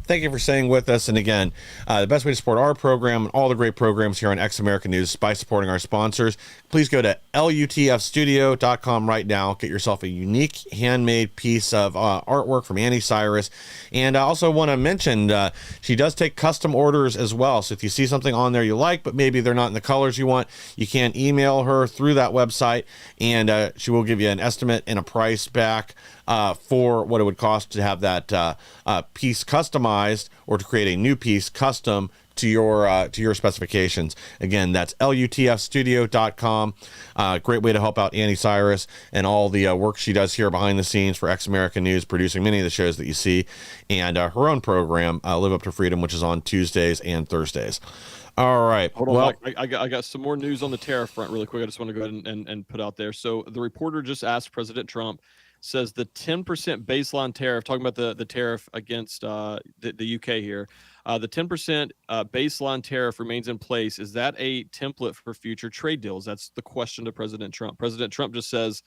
Thank you for staying with us. And again, the best way to support our program and all the great programs here on X American News is by supporting our sponsors. Please go to lutfstudio.com right now. Get yourself a unique handmade piece of artwork from Annie Cyrus. And I also want to mention she does take custom orders as well. So if you see something on there you like, but maybe they're not in the colors you want, you can email her through that website, and she will give you an estimate and a price back for what it would cost to have that piece customized or to create a new piece custom to your specifications. Again, that's lutfstudio.com. Great way to help out Annie Cyrus and all the work she does here behind the scenes for X American News, producing many of the shows that you see, and her own program, Live Up to Freedom, which is on Tuesdays and Thursdays. All right. Hold on, Mike. I got some more news on the tariff front really quick. I just want to go ahead and put out there. So the reporter just asked President Trump, says the 10% baseline tariff, talking about the tariff against the UK here, the 10% baseline tariff remains in place. Is that a template for future trade deals? That's the question to President Trump. President Trump just says,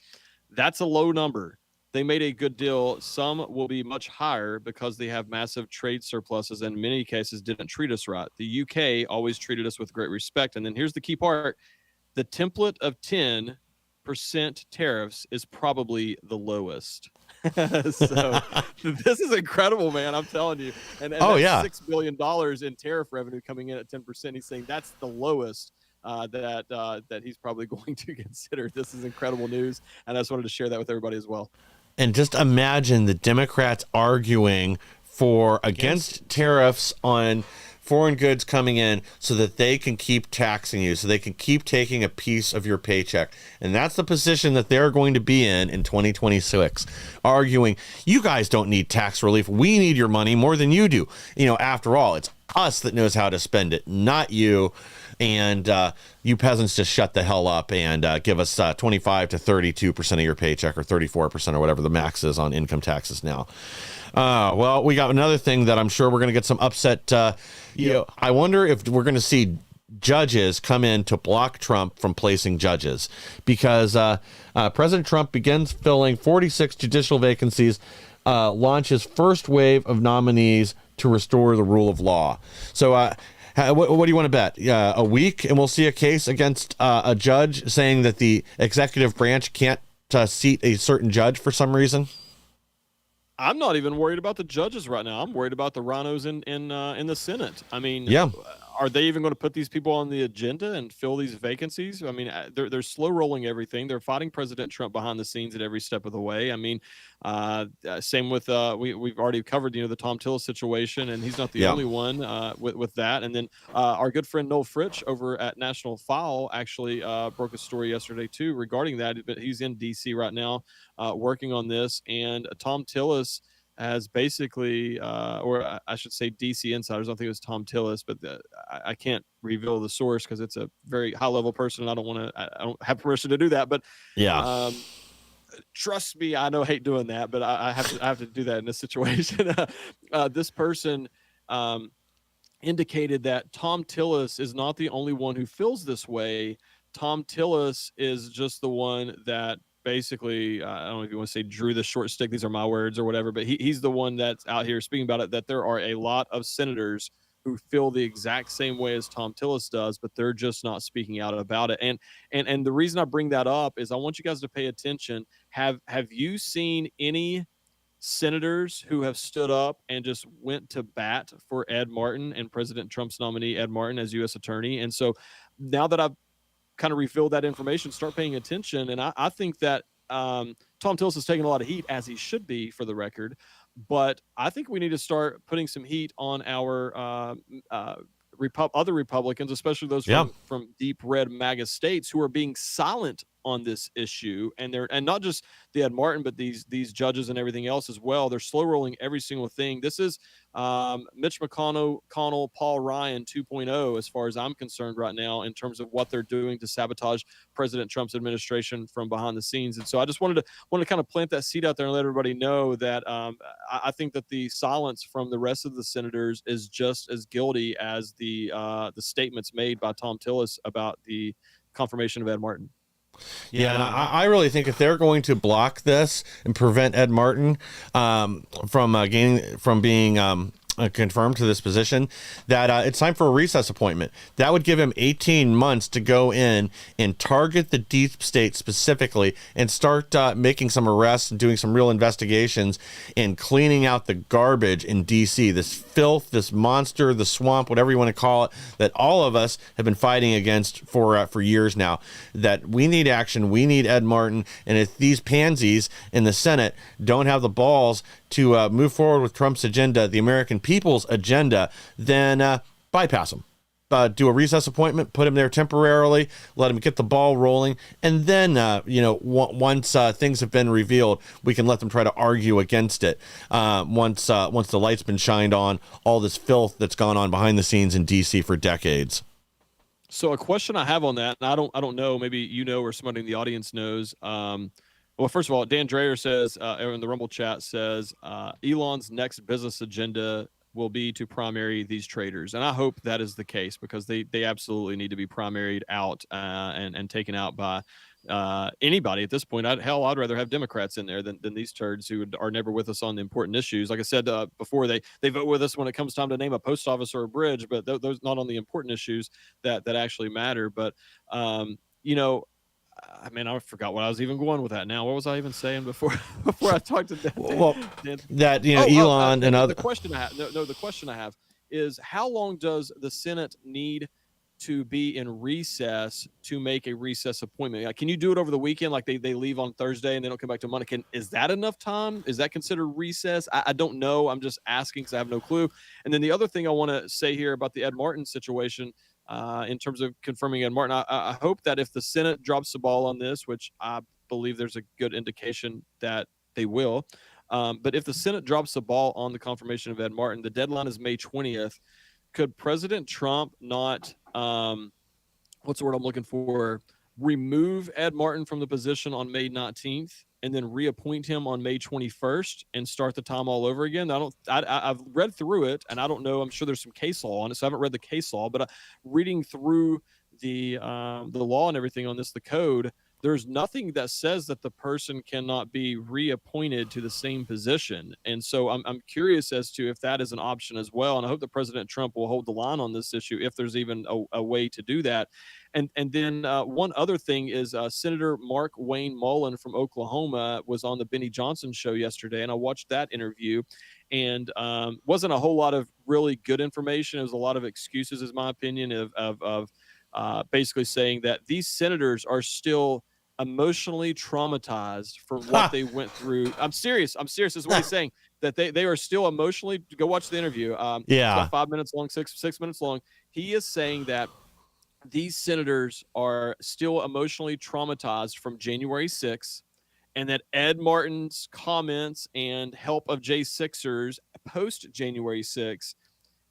that's a low number. They made a good deal. Some will be much higher because they have massive trade surpluses and in many cases didn't treat us right. The UK always treated us with great respect. And then here's the key part. The template of 10% tariffs is probably the lowest. So this is incredible, man. I'm telling you. And that's $6 billion in tariff revenue coming in at 10%. He's saying that's the lowest that he's probably going to consider. This is incredible news. And I just wanted to share that with everybody as well. And just imagine the Democrats arguing against tariffs on foreign goods coming in so that they can keep taxing you, so they can keep taking a piece of your paycheck. And that's the position that they're going to be in 2026, arguing, you guys don't need tax relief. We need your money more than you do. After all, it's us that knows how to spend it, not you. And you peasants just shut the hell up and give us 25 to 32% of your paycheck, or 34% or whatever the max is on income taxes now. Well, we got another thing that I'm sure we're going to get some upset. I wonder if we're going to see judges come in to block Trump from placing judges, because President Trump begins filling 46 judicial vacancies, launches first wave of nominees to restore the rule of law. So what do you want to bet? A week and we'll see a case against a judge saying that the executive branch can't seat a certain judge for some reason? I'm not even worried about the judges right now. I'm worried about the rhinos in the Senate. I mean, are they even going to put these people on the agenda and fill these vacancies? I mean, they're slow rolling everything. They're fighting President Trump behind the scenes at every step of the way. I mean, same with we've already covered the Tom Tillis situation, and he's not the only one with that. And then our good friend Noel Fritsch over at National File actually broke a story yesterday too regarding that. But he's in D.C. right now working on this, and Tom Tillis has basically, or I should say DC insiders, I don't think it was Tom Tillis, but I can't reveal the source because it's a very high level person. And I don't have permission to do that, but trust me, I hate doing that, but I have to do that in this situation. This person indicated that Tom Tillis is not the only one who feels this way. Tom Tillis is just the one that basically, I don't know if you want to say drew the short stick, these are my words or whatever, but he's the one that's out here speaking about it, that there are a lot of senators who feel the exact same way as Tom Tillis does, but they're just not speaking out about it. And the reason I bring that up is I want you guys to pay attention. Have you seen any senators who have stood up and just went to bat for Ed Martin and President Trump's nominee, Ed Martin, as U.S. attorney? And so now that I've kind of revealed that information, start paying attention. And I think that Tom Tillis is taking a lot of heat, as he should be, for the record. But I think we need to start putting some heat on our other Republicans, especially those from deep red MAGA states, who are being silent on this issue. And not just the Ed Martin, but these judges and everything else as well. They're slow rolling every single thing. This is Mitch McConnell, Paul Ryan 2.0, as far as I'm concerned right now, in terms of what they're doing to sabotage President Trump's administration from behind the scenes. And so I just wanted to kind of plant that seed out there and let everybody know that I think that the silence from the rest of the senators is just as guilty as the statements made by Tom Tillis about the confirmation of Ed Martin. Yeah, and I really think if they're going to block this and prevent Ed Martin from being confirmed to this position, that it's time for a recess appointment. That would give him 18 months to go in and target the deep state specifically and start making some arrests and doing some real investigations and cleaning out the garbage in D.C., this filth, this monster, the swamp, whatever you want to call it, that all of us have been fighting against for years now. That we need action. We need Ed Martin. And if these pansies in the Senate don't have the balls to move forward with Trump's agenda, the American people's agenda, then bypass them. Do a recess appointment, put him there temporarily, let him get the ball rolling, and then, once things have been revealed, we can let them try to argue against it. Once the light's been shined on all this filth that's gone on behind the scenes in D.C. for decades. So a question I have on that, and I don't know, maybe you know or somebody in the audience knows. Well, first of all, Dan Dreyer says, in the Rumble chat says, Elon's next business agenda will be to primary these traders. And I hope that is the case, because they absolutely need to be primaried out and taken out by anybody at this point. I'd rather have Democrats in there than these turds who are never with us on the important issues. Like I said before, they vote with us when it comes time to name a post office or a bridge, but those not on the important issues that actually matter. But, I mean, I forgot what I was even going with that now. What was I even saying before I talked to Dan? Well, that, Elon and other... The question I have is, how long does the Senate need to be in recess to make a recess appointment? Like, can you do it over the weekend? Like they leave on Thursday and they don't come back to Monday. Is that enough time? Is that considered recess? I don't know. I'm just asking because I have no clue. And then the other thing I want to say here about the Ed Martin situation, in terms of confirming Ed Martin, I hope that if the Senate drops the ball on this, which I believe there's a good indication that they will, but if the Senate drops the ball on the confirmation of Ed Martin, the deadline is May 20th. Could President Trump not, what's the word I'm looking for, remove Ed Martin from the position on May 19th and then reappoint him on May 21st and start the time all over again? I've read through it, and I don't know. I'm sure there's some case law on it, so I haven't read the case law. But reading through the law and everything on this, the code, there's nothing that says that the person cannot be reappointed to the same position. And so I'm curious as to if that is an option as well. And I hope that President Trump will hold the line on this issue if there's even a way to do that. And then one other thing is Senator Mark Wayne Mullen from Oklahoma was on the Benny Johnson show yesterday, and I watched that interview, and wasn't a whole lot of really good information. It was a lot of excuses, is my opinion, of basically saying that these senators are still emotionally traumatized from what they went through. I'm serious. This is what he's saying, that they are still emotionally. Go watch the interview. It's about 5 minutes long, six minutes long. He is saying that these senators are still emotionally traumatized from January 6th, and that Ed Martin's comments and help of J6ers post January 6th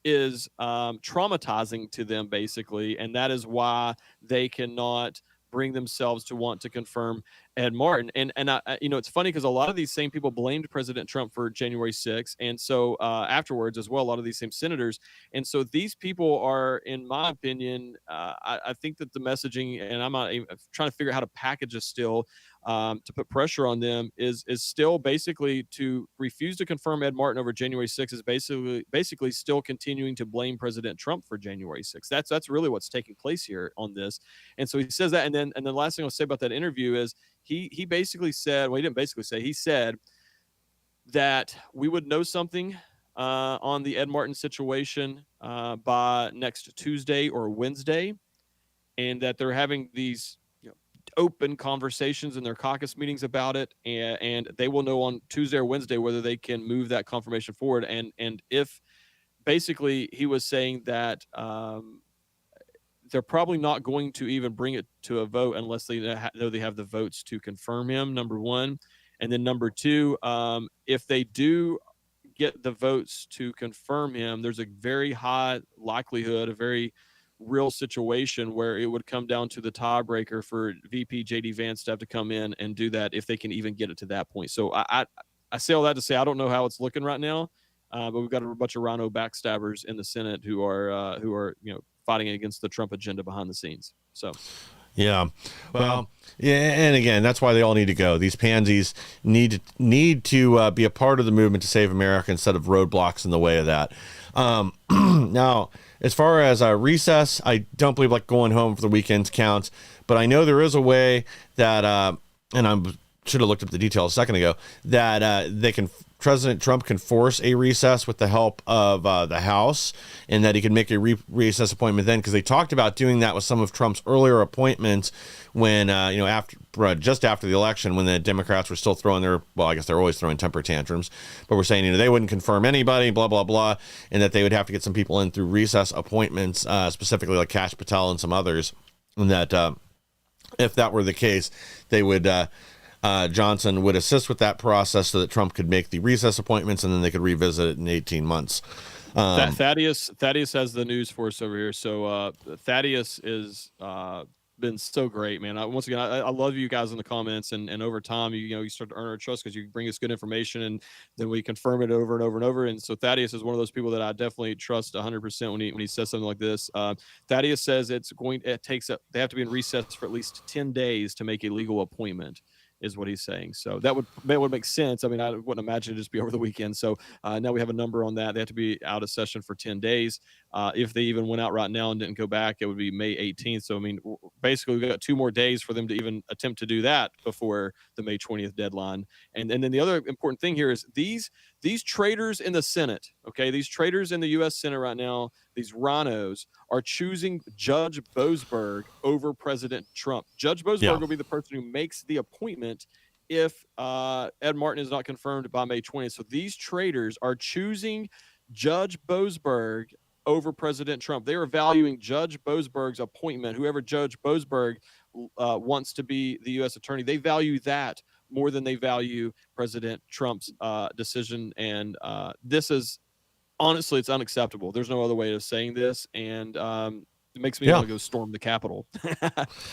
is traumatizing to them, basically, and that is why they cannot bring themselves to want to confirm Ed Martin. And it's funny because a lot of these same people blamed President Trump for January 6th, and so afterwards as well, a lot of these same senators. And so these people are, in my opinion, I think that the messaging, and I'm not even trying to figure out how to package this still, to put pressure on them is still basically to refuse to confirm Ed Martin over January 6th is basically still continuing to blame President Trump for January 6th. That's really what's taking place here on this. And so he says that, and then the last thing I'll say about that interview is he basically said, well, he didn't basically say, he said that we would know something on the Ed Martin situation by next Tuesday or Wednesday, and that they're having these open conversations in their caucus meetings about it, and they will know on Tuesday or Wednesday whether they can move that confirmation forward. And if basically he was saying that they're probably not going to even bring it to a vote unless they know they have the votes to confirm him, number one. And then number two, if they do get the votes to confirm him, there's a very high likelihood, a very real situation where it would come down to the tiebreaker for VP JD Vance to have to come in and do that if they can even get it to that point. So I say all that to say I don't know how it's looking right now, but we've got a bunch of rhino backstabbers in the Senate who are fighting against the Trump agenda behind the scenes. So. Yeah. Well, yeah, and again, that's why they all need to go. These pansies need to be a part of the movement to save America instead of roadblocks in the way of that. Now, as far as recess, I don't believe like going home for the weekends counts, but I know there is a way that, and I should have looked up the details a second ago, that President Trump can force a recess with the help of the House, and that he can make a recess appointment then, because they talked about doing that with some of Trump's earlier appointments when, just after the election, when the Democrats were still throwing I guess they're always throwing temper tantrums, but we're saying, they wouldn't confirm anybody, blah, blah, blah, and that they would have to get some people in through recess appointments, specifically like Kash Patel and some others, and that if that were the case, they would... Johnson would assist with that process so that Trump could make the recess appointments, and then they could revisit it in 18 months. Thaddeus has the news for us over here. So Thaddeus is been so great, man. Once again, I love you guys in the comments, and over time, you start to earn our trust because you bring us good information, and then we confirm it over and over and over. And so Thaddeus is one of those people that I definitely trust 100% when he says something like this. Thaddeus says they have to be in recess for at least 10 days to make a legal appointment, is what he's saying. So that would make sense. I mean, I wouldn't imagine it just be over the weekend. So now we have a number on that. They have to be out of session for 10 days. If they even went out right now and didn't go back, it would be May 18th. So, I mean, basically we've got 2 more days for them to even attempt to do that before the May 20th deadline. And then the other important thing here is these traitors in the Senate, okay, these traitors in the U.S. Senate right now, these rhinos, are choosing Judge Boasberg over President Trump. Judge Boasberg will be the person who makes the appointment if Ed Martin is not confirmed by May 20th. So these traitors are choosing Judge Boasberg over President Trump. They are valuing Judge Boasberg's appointment, whoever Judge Boasberg wants to be the U.S. attorney. They value that more than they value President Trump's decision. And this is, honestly, it's unacceptable. There's no other way of saying this. And it makes me want to go storm the Capitol.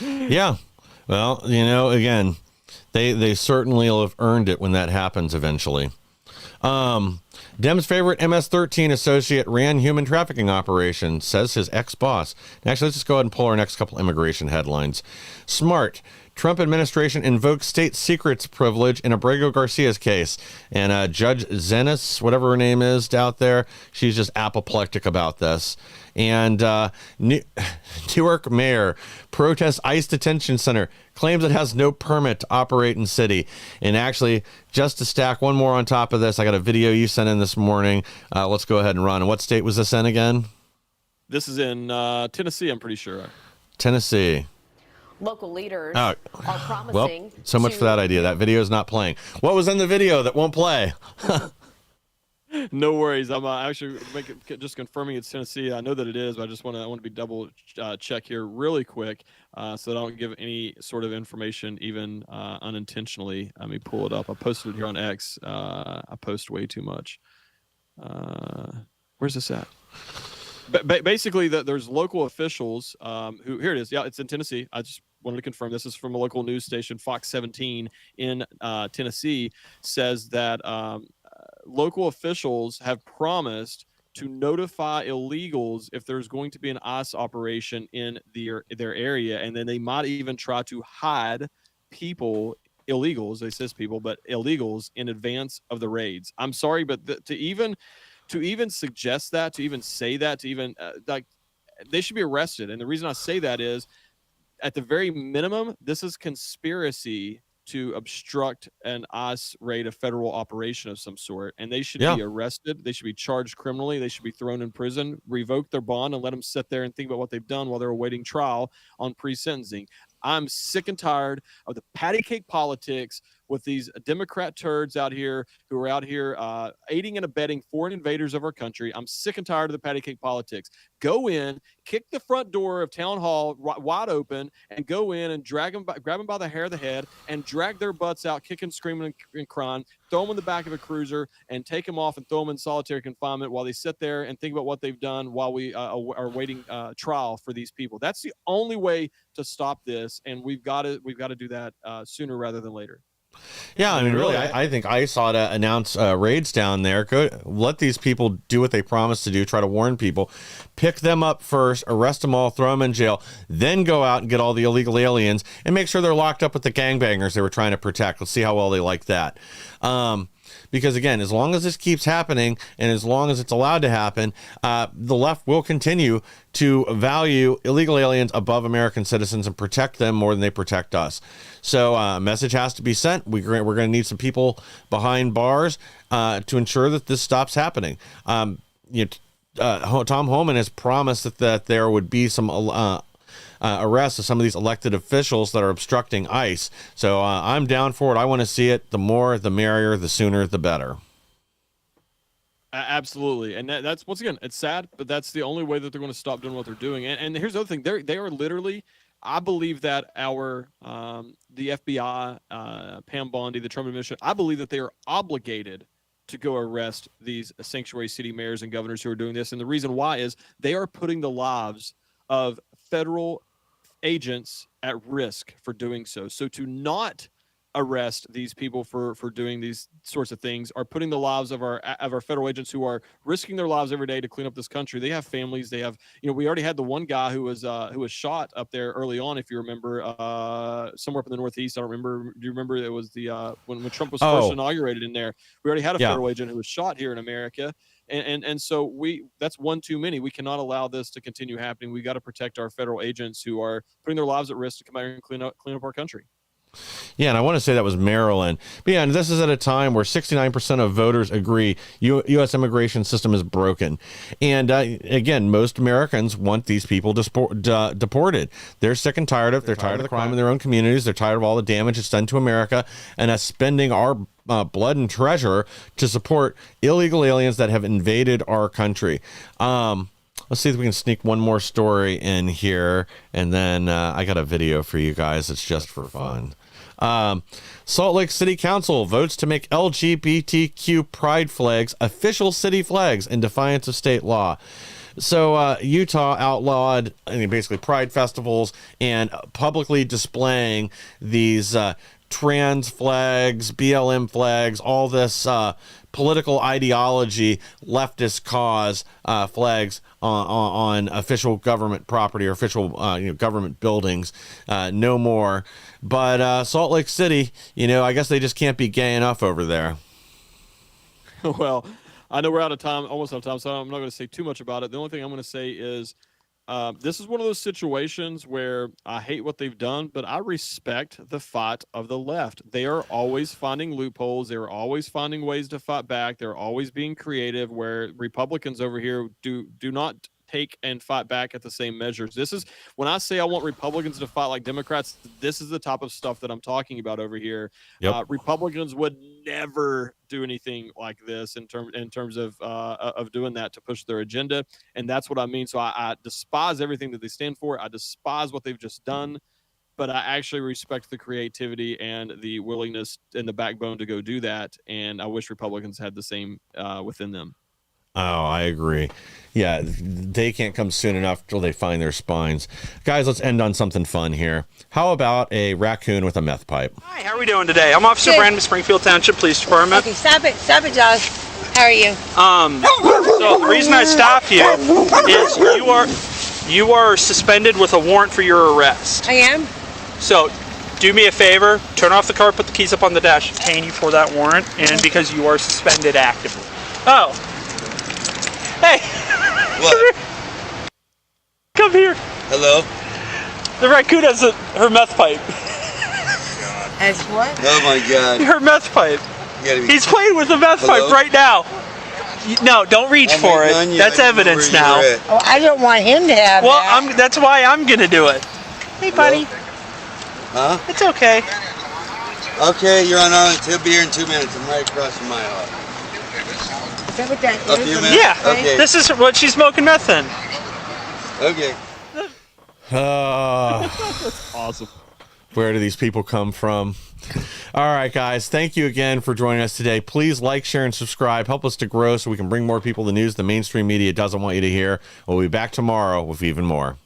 Yeah. Well, again, they certainly will have earned it when that happens eventually. Dem's favorite MS-13 associate ran human trafficking operation, says his ex-boss. Actually, let's just go ahead and pull our next couple immigration headlines. Smart. Trump administration invokes state secrets privilege in Abrego Garcia's case. And Judge Zenas, whatever her name is out there, she's just apoplectic about this. And Newark mayor protests ICE detention center, claims it has no permit to operate in city. And actually, just to stack one more on top of this, I got a video you sent in this morning. Let's go ahead and run. And what state was this in again? This is in Tennessee, I'm pretty sure. Tennessee. Local leaders are promising. Well, so much for that idea. That video is not playing. What was in the video that won't play? No worries. I'm actually just confirming it's Tennessee. I know that it is, but I want to be double check here really quick so that I don't give any sort of information even unintentionally. Let me pull it up. I posted it here on X. I post way too much. Where's this at? Basically, there's local officials who, here it is. Yeah, it's in Tennessee. I just wanted to confirm. This is from a local news station, Fox 17 in Tennessee, says that local officials have promised to notify illegals if there's going to be an ICE operation in their area, and then they might even try to hide people illegals, they says people, but illegals in advance of the raids. I'm sorry, but to even suggest that, to even say that, to even like, they should be arrested. And the reason I say that is, at the very minimum, this is conspiracy to obstruct an ICE raid, a federal operation of some sort, and they should be arrested. They should be charged criminally. They should be thrown in prison, revoke their bond, and let them sit there and think about what they've done while they're awaiting trial on pre-sentencing. I'm sick and tired of the patty cake politics with these Democrat turds out here who are out here aiding and abetting foreign invaders of our country. I'm sick and tired of the patty cake politics. Go in, kick the front door of Town Hall wide open, and go in and grab them by the hair of the head and drag their butts out, kicking, screaming, and crying, throw them in the back of a cruiser, and take them off and throw them in solitary confinement while they sit there and think about what they've done while we are waiting trial for these people. That's the only way to stop this, and we've got to do that sooner rather than later. Yeah, I mean, really, I think ICE ought to announce raids down there. Go, let these people do what they promised to do, try to warn people, pick them up first, arrest them all, throw them in jail, then go out and get all the illegal aliens and make sure they're locked up with the gangbangers they were trying to protect. Let's see how well they like that. Because, again, as long as this keeps happening and as long as it's allowed to happen, the left will continue to value illegal aliens above American citizens and protect them more than they protect us. So a message has to be sent. We're going to need some people behind bars to ensure that this stops happening. Tom Homan has promised that there would be some arrests of some of these elected officials that are obstructing ICE. So I'm down for it. I want to see it. The more, the merrier, the sooner, the better. Absolutely. And that's, once again, it's sad, but that's the only way that they're going to stop doing what they're doing. And here's the other thing. They are literally, I believe that the FBI, Pam Bondi, the Trump administration, I believe that they are obligated to go arrest these sanctuary city mayors and governors who are doing this. And the reason why is they are putting the lives of federal agents at risk for doing so. So to not arrest these people for doing these sorts of things are putting the lives of our federal agents who are risking their lives every day to clean up this country. They have families. They have, we already had the one guy who was shot up there early on, if you remember, somewhere up in the Northeast. I don't remember. Do you remember it was the when Trump was first inaugurated in there? We already had a federal agent who was shot here in America. And so that's one too many. We cannot allow this to continue happening. We got to protect our federal agents who are putting their lives at risk to come out here and clean up our country. Yeah, and I want to say that was Maryland. But yeah, and this is at a time where 69% of voters agree U.S. immigration system is broken. And again, most Americans want these people deported. They're sick and tired of it. They're tired of the crime in their own communities. They're tired of all the damage it's done to America and us spending our blood and treasure to support illegal aliens that have invaded our country. Let's see if we can sneak one more story in here. And then I got a video for you guys. It's just for fun. Salt Lake City Council votes to make LGBTQ pride flags official city flags in defiance of state law. So Utah outlawed basically pride festivals and publicly displaying these trans flags, BLM flags, all this political ideology, leftist cause flags on official government property or official government buildings. No more. But Salt Lake City, I guess they just can't be gay enough over there. Well, I know we're out of time, almost out of time, so I'm not going to say too much about it. The only thing I'm going to say is this is one of those situations where I hate what they've done, but I respect the fight of the left. They are always finding loopholes. They're always finding ways to fight back. They're always being creative, where Republicans over here do not take and fight back at the same measures. This is when I say I want Republicans to fight like Democrats, this is the type of stuff that I'm talking about over here. Yep. Republicans would never do anything like this in terms of doing that to push their agenda. And that's what I mean. So I despise everything that they stand for. I despise what they've just done, but I actually respect the creativity and the willingness and the backbone to go do that. And I wish Republicans had the same within them. Oh, I agree. Yeah, they can't come soon enough till they find their spines. Guys, let's end on something fun here. How about a raccoon with a meth pipe? Hi, how are we doing today? I'm Officer Brandon, Springfield Township Police Department. Okay, stop it, Josh. How are you? So the reason I stopped you is you are suspended with a warrant for your arrest. I am? So, do me a favor, turn off the car, put the keys up on the dash. Detain you for that warrant, and because you are suspended actively. Oh. Hey. What? Come here. Hello? The raccoon has her meth pipe. As what? Oh my God. Her meth pipe. He's playing with the meth pipe right now. No, don't reach for it. That's evidence now. Oh, I don't want him to have that. That's why I'm gonna do it. Hey, buddy. Huh? It's okay. Okay, you're on Arlington. He'll be here in 2 minutes. I'm right across from my house. Is that what that A is? few minutes? Yeah. Okay. This is what she's smoking meth in. Okay. That's awesome. Where do these people come from? All right, guys. Thank you again for joining us today. Please like, share, and subscribe. Help us to grow so we can bring more people the news the mainstream media doesn't want you to hear. We'll be back tomorrow with even more.